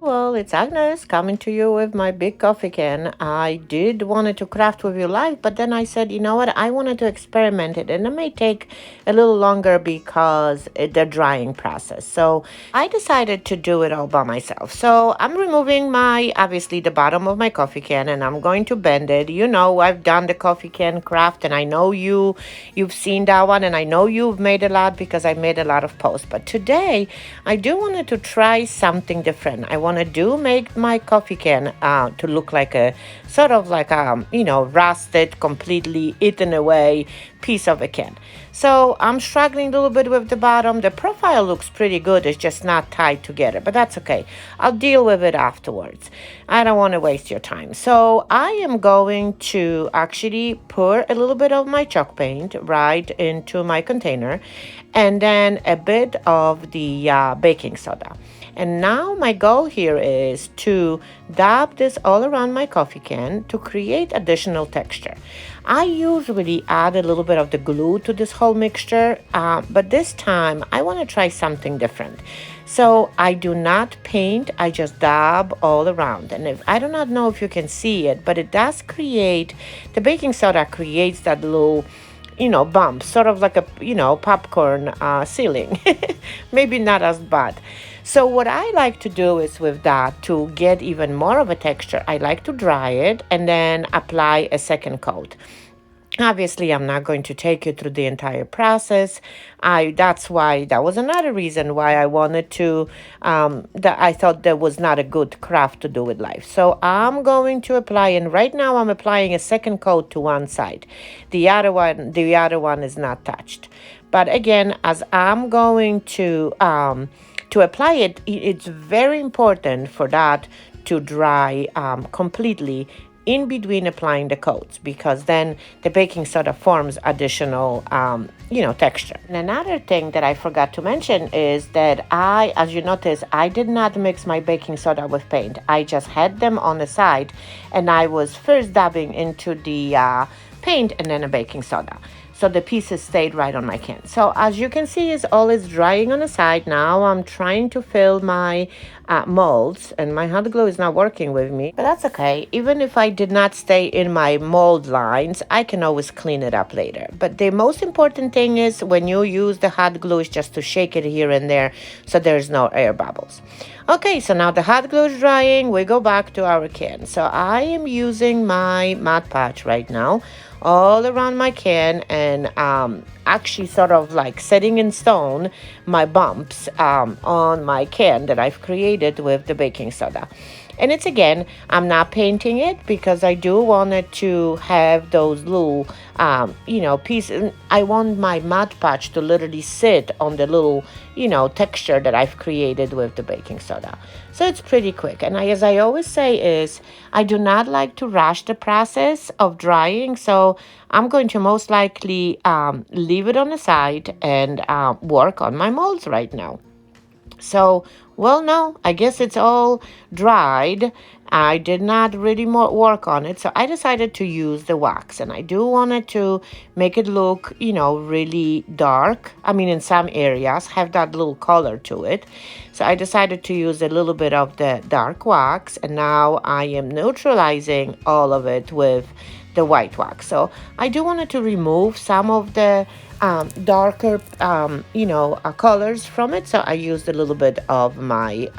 well, it's Agnes coming to you with my big coffee can. I did wanted to craft with you live, but then I said, you know what, I wanted to experiment it, and it may take a little longer because the drying process. So I decided to do it all by myself. So I'm removing obviously the bottom of my coffee can, and I'm going to bend it. You know, I've done the coffee can craft, and I know you've seen that one, and I know you've made a lot because I made a lot of posts. But today, I do wanted to try something different. I want to make my coffee can to look like a sort of like rusted, completely eaten away piece of a can. So I'm struggling a little bit with the bottom. The profile looks pretty good. It's just not tied together, but that's okay. I'll deal with it afterwards. I don't want to waste your time. So I am going to actually pour a little bit of my chalk paint right into my container, and then a bit of the baking soda. And now my goal here is to dab this all around my coffee can to create additional texture. I usually add a little bit of the glue to this whole mixture, but this time I want to try something different. So I do not paint, I just dab all around. And I do not know if you can see it, but it does create, the baking soda creates that little bump, sort of like a, popcorn ceiling. Maybe not as bad. So what I like to do is with that, to get even more of a texture, I like to dry it and then apply a second coat. Obviously, I'm not going to take you through the entire process. That was another reason why I wanted to, that I thought there was not a good craft to do with life. So I'm going to apply, and right now I'm applying a second coat to one side. The other one is not touched. But again, as I'm going to apply it, it's very important for that to dry completely in between applying the coats, because then the baking soda forms additional texture. And another thing that I forgot to mention is that as you notice, I did not mix my baking soda with paint. I just had them on the side, and I was first dabbing into the paint and then a baking soda. So the pieces stayed right on my can. So as you can see, all is drying on the side. Now I'm trying to fill my molds, and my hot glue is not working with me, but that's okay. Even if I did not stay in my mold lines, I can always clean it up later. But the most important thing is when you use the hot glue is just to shake it here and there so there's no air bubbles. Okay, so now the hot glue is drying. We go back to our can. So I am using my Mod Podge right now all around my can, and actually sort of like setting in stone my bumps on my can that I've created with the baking soda. And it's, again, I'm not painting it because I do want it to have those little, pieces. I want my Mod Podge to literally sit on the little, texture that I've created with the baking soda. So it's pretty quick. And as I always say is, I do not like to rush the process of drying. So I'm going to most likely leave it on the side and work on my molds right now. So, well, no, I guess it's all dried. I did not really work on it, so I decided to use the wax. And I do want it to make it look, really dark. I mean, in some areas, have that little color to it. So I decided to use a little bit of the dark wax. And now I am neutralizing all of it with the white wax. So I do want to remove some of the darker, colors from it. So I used a little bit of my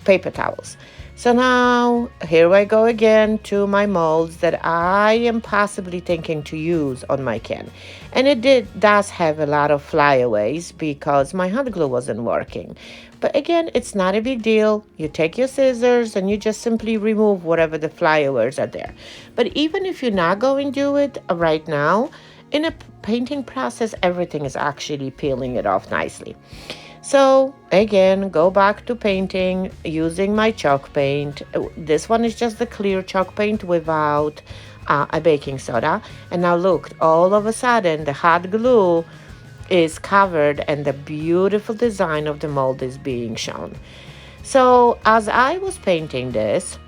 paper towels. So now here I go again to my molds that I am possibly thinking to use on my can. And it does have a lot of flyaways because my hot glue wasn't working. But again, it's not a big deal. You take your scissors and you just simply remove whatever the flyaways are there. But even if you're not going to do it right now, in a painting process, everything is actually peeling it off nicely. So again, go back to painting using my chalk paint. This one is just the clear chalk paint without a baking soda. And now look, all of a sudden the hot glue is covered and the beautiful design of the mold is being shown. So as I was painting this,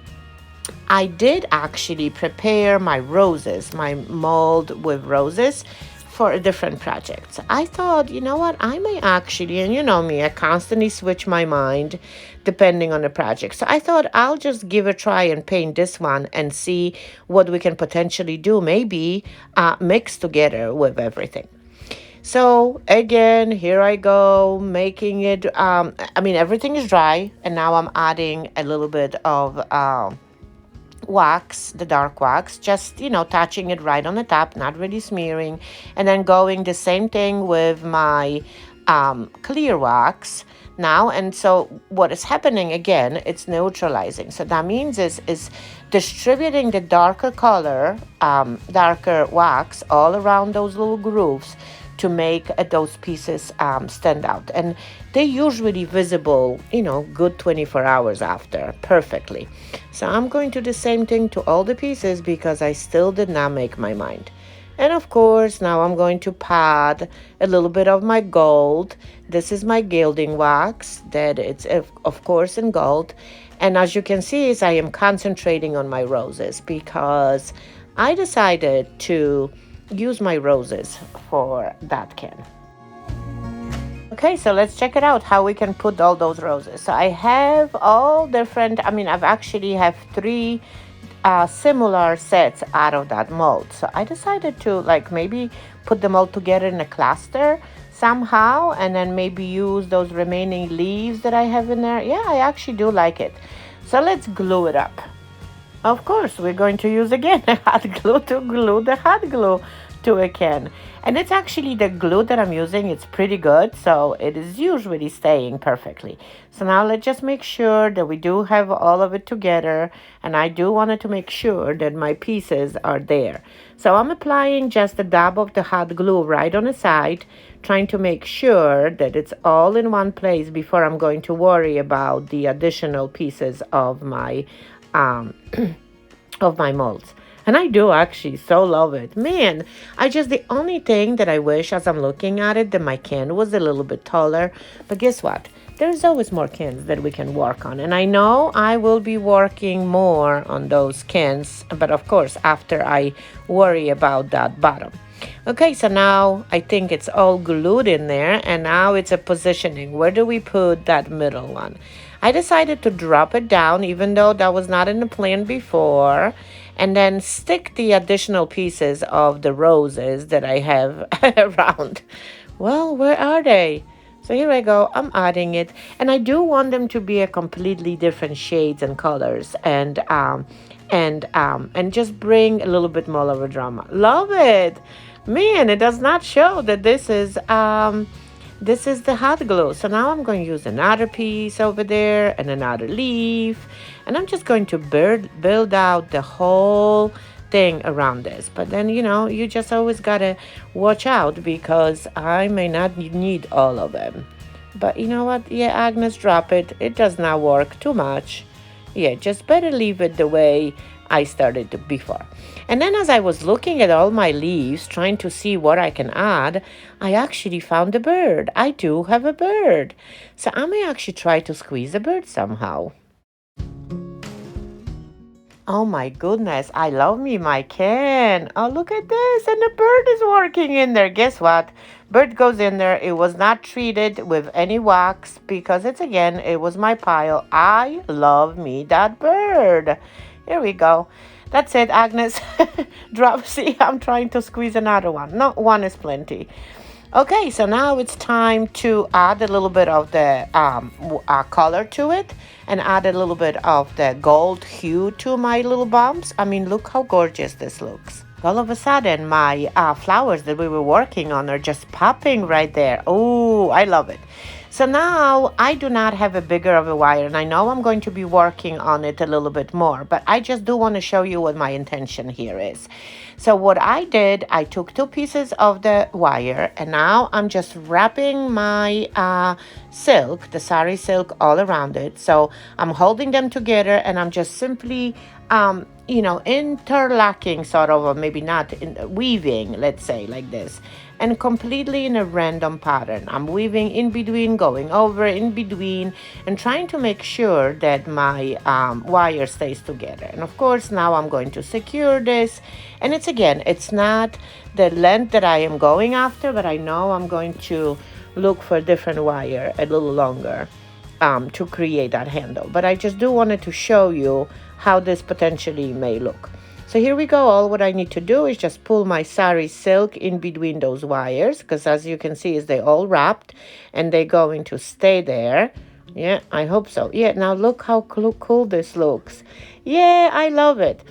I did actually prepare my roses, my mold with roses for different projects. I thought, you know what, I may actually, and you know me, I constantly switch my mind depending on the project. So I thought I'll just give a try and paint this one and see what we can potentially do, maybe mix together with everything. So again, here I go making it. I mean, everything is dry, and now I'm adding a little bit of wax, the dark wax, just, you know, touching it right on the top, not really smearing, and then going the same thing with my clear wax now. And so what is happening again, it's neutralizing. So that means is distributing the darker color, darker wax all around those little grooves to make those pieces stand out. And they're usually visible, you know, good 24 hours after, perfectly. So I'm going to do the same thing to all the pieces because I still did not make my mind. And of course, now I'm going to pad a little bit of my gold. This is my gilding wax that it's, of course, in gold. And as you can see, is I am concentrating on my roses because I decided to use my roses for that can. Okay, so let's check it out, how we can put all those roses. So I have all different, I mean, I've actually have three similar sets out of that mold. So I decided to like maybe put them all together in a cluster somehow, and then maybe use those remaining leaves that I have in there. Yeah, I actually do like it. So let's glue it up. Of course, we're going to use again hot glue to glue the hot glue to a can. And it's actually the glue that I'm using. It's pretty good, so it is usually staying perfectly. So now let's just make sure that we do have all of it together. And I do want to make sure that my pieces are there. So I'm applying just a dab of the hot glue right on the side, trying to make sure that it's all in one place before I'm going to worry about the additional pieces of my of my molds. And I do actually so love it. Man, the only thing that I wish as I'm looking at it that my can was a little bit taller. But guess what? There's always more cans that we can work on. And I know I will be working more on those cans. But of course, after I worry about that bottom. Okay, so now I think it's all glued in there. And now it's a positioning. Where do we put that middle one? I decided to drop it down, even though that was not in the plan before, and then stick the additional pieces of the roses that I have around. Well, where are they? So here I go, I'm adding it, and I do want them to be a completely different shades and colors, and just bring a little bit more of a drama. Love it. Man, it does not show that this is the hot glue. So now I'm going to use another piece over there and another leaf. And I'm just going to build out the whole thing around this. But then, you know, you just always got to watch out because I may not need all of them. But you know what? Yeah, Agnes, drop it. It does not work too much. Yeah, just better leave it the way I started before. And then as I was looking at all my leaves, trying to see what I can add, I actually found a bird. I do have a bird. So I may actually try to squeeze a bird somehow. Oh my goodness, I love me my can. Oh, look at this. And the bird is working in there. Guess what? Bird goes in there. It was not treated with any wax because it was my pile. I love me that bird. Here we go. That's it, Agnes. Drop. See, I'm trying to squeeze another one. No, one is plenty. Okay, so now it's time to add a little bit of the color to it and add a little bit of the gold hue to my little bumps. I mean, look how gorgeous this looks. All of a sudden, my flowers that we were working on are just popping right there. Oh, I love it. So now I do not have a bigger of a wire, and I know I'm going to be working on it a little bit more, but I just do want to show you what my intention here is. So what I did, I took 2 pieces of the wire, and now I'm just wrapping my silk, the sari silk, all around it. So I'm holding them together, and I'm just simply interlocking sort of, or maybe not, weaving, let's say, like this. and completely in a random pattern. I'm weaving in between, going over in between, and trying to make sure that my wire stays together. And of course, now I'm going to secure this. And it's not the length that I am going after, but I know I'm going to look for different wire a little longer to create that handle. But I just do wanted to show you how this potentially may look. So here we go. All what I need to do is just pull my sari silk in between those wires, because as you can see, is they all wrapped and they're going to stay there. Yeah, I hope so. Yeah, now look how cool this looks. Yeah, I love it.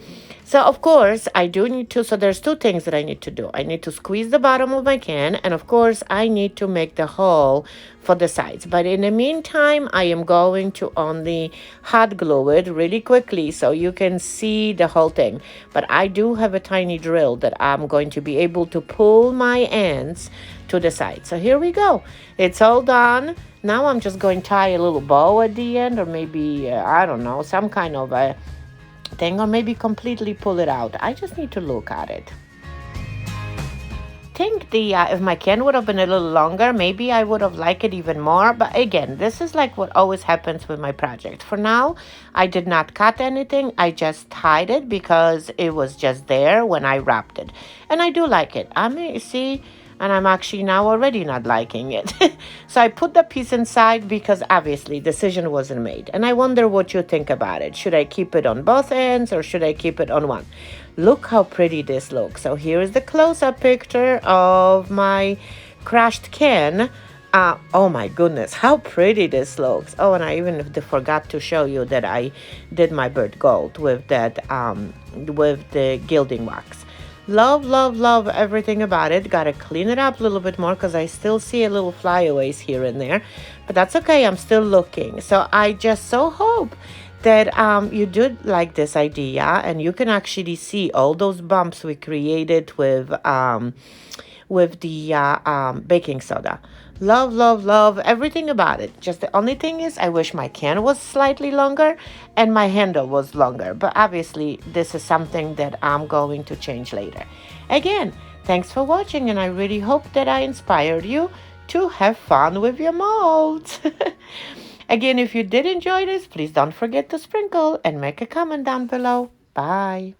So, of course, I do need to, so there's two things that I need to do. I need to squeeze the bottom of my can, and of course, I need to make the hole for the sides. But in the meantime, I am going to only hot glue it really quickly so you can see the whole thing. But I do have a tiny drill that I'm going to be able to pull my ends to the side. So here we go. It's all done. Now I'm just going to tie a little bow at the end, or maybe, I don't know, some kind of a thing, or maybe completely pull it out. I just need to look at it. Think if my can would have been a little longer, maybe I would have liked it even more. But again, this is like what always happens with my project. For now, I did not cut anything. I just tied it because it was just there when I wrapped it. And I do like it. I mean, see, and I'm actually now already not liking it. So I put the piece inside because obviously decision wasn't made. And I wonder what you think about it. Should I keep it on both ends or should I keep it on one? Look how pretty this looks. So here is the close-up picture of my crushed can. Oh my goodness, how pretty this looks. Oh, and I even forgot to show you that I did my bird gold with that, with the gilding wax. Love, love, love everything about it. Gotta clean it up a little bit more because I still see a little flyaways here and there. But that's okay, I'm still looking. So I just so hope that you do like this idea, and you can actually see all those bumps we created with the baking soda. Love, love, love everything about it. Just the only thing is I wish my can was slightly longer and my handle was longer. But obviously, this is something that I'm going to change later. Again, thanks for watching, and I really hope that I inspired you to have fun with your molds. Again, if you did enjoy this, please don't forget to sprinkle and make a comment down below. Bye.